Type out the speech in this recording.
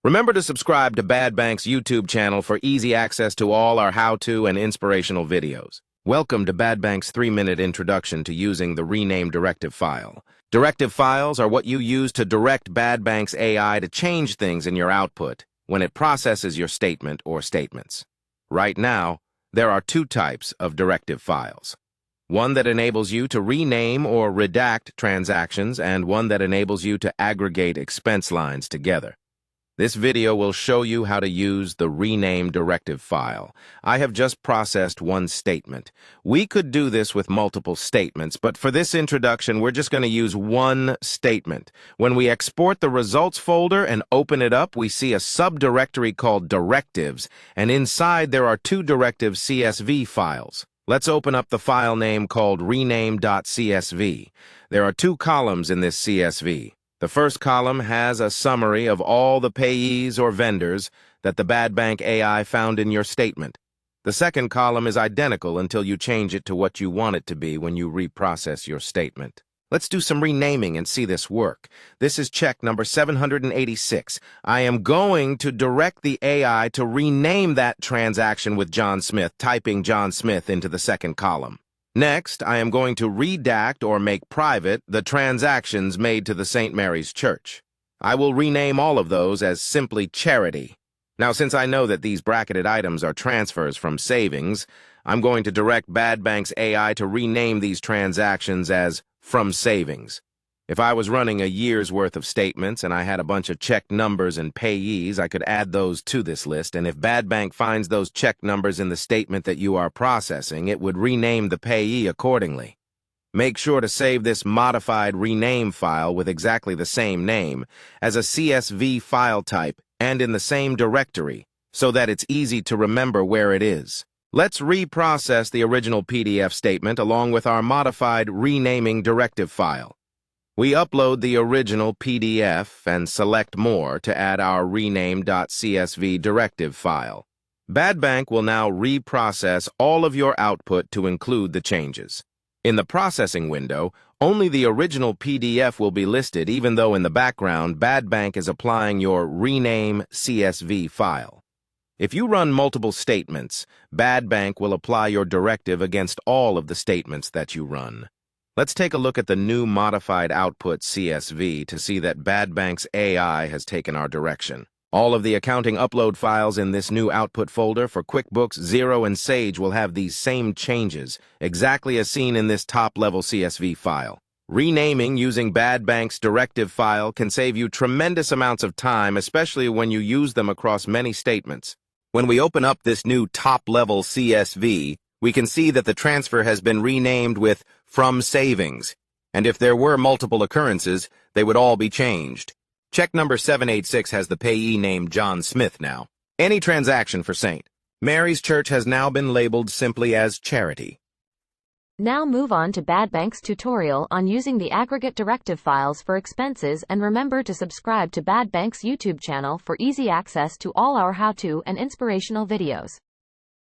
Remember to subscribe to Badbank's YouTube channel for easy access to all our how-to and inspirational videos. Welcome to Badbank's 3-minute introduction to using the Rename Directive file. Directive files are what you use to direct Badbank's AI to change things in your output when it processes your statement or statements. Right now, there are two types of directive files. One that enables you to rename or redact transactions, and one that enables you to aggregate expense lines together. This video will show you how to use the Rename Directive file. I have just processed one statement. We could do this with multiple statements, but for this introduction, we're just going to use one statement. When we export the results folder and open it up, we see a subdirectory called Directives, and inside there are two directive CSV files. Let's open up the file name called rename.csv. There are two columns in this CSV. The first column has a summary of all the payees or vendors that the Badbank.ai found in your statement. The second column is identical until you change it to what you want it to be when you reprocess your statement. Let's do some renaming and see this work. This is check number 786. I am going to direct the AI to rename that transaction with John Smith, typing John Smith into the second column. Next, I am going to redact or make private the transactions made to the St. Mary's Church. I will rename all of those as simply charity. Now, since I know that these bracketed items are transfers from savings, I'm going to direct Badbank's AI to rename these transactions as from savings. If I was running a year's worth of statements and I had a bunch of check numbers and payees, I could add those to this list, and if Badbank finds those check numbers in the statement that you are processing, it would rename the payee accordingly. Make sure to save this modified rename file with exactly the same name as a CSV file type and in the same directory so that it's easy to remember where it is. Let's reprocess the original PDF statement along with our modified renaming directive file. We upload the original PDF and select More to add our rename.csv directive file. Badbank will now reprocess all of your output to include the changes. In the processing window, only the original PDF will be listed, even though in the background, Badbank is applying your rename CSV file. If you run multiple statements, Badbank will apply your directive against all of the statements that you run. Let's take a look at the new modified output CSV to see that Badbank's AI has taken our direction. All of the accounting upload files in this new output folder for QuickBooks, Xero, and Sage will have these same changes, exactly as seen in this top-level CSV file. Renaming using Badbank's directive file can save you tremendous amounts of time, especially when you use them across many statements. When we open up this new top-level CSV, we can see that the transfer has been renamed with from savings, and if there were multiple occurrences, they would all be changed. Check number 786 has the payee named John Smith now. Any transaction for St. Mary's Church has now been labeled simply as charity. Now move on to Badbank's tutorial on using the aggregate directive files for expenses, and remember to subscribe to Badbank's YouTube channel for easy access to all our how-to and inspirational videos.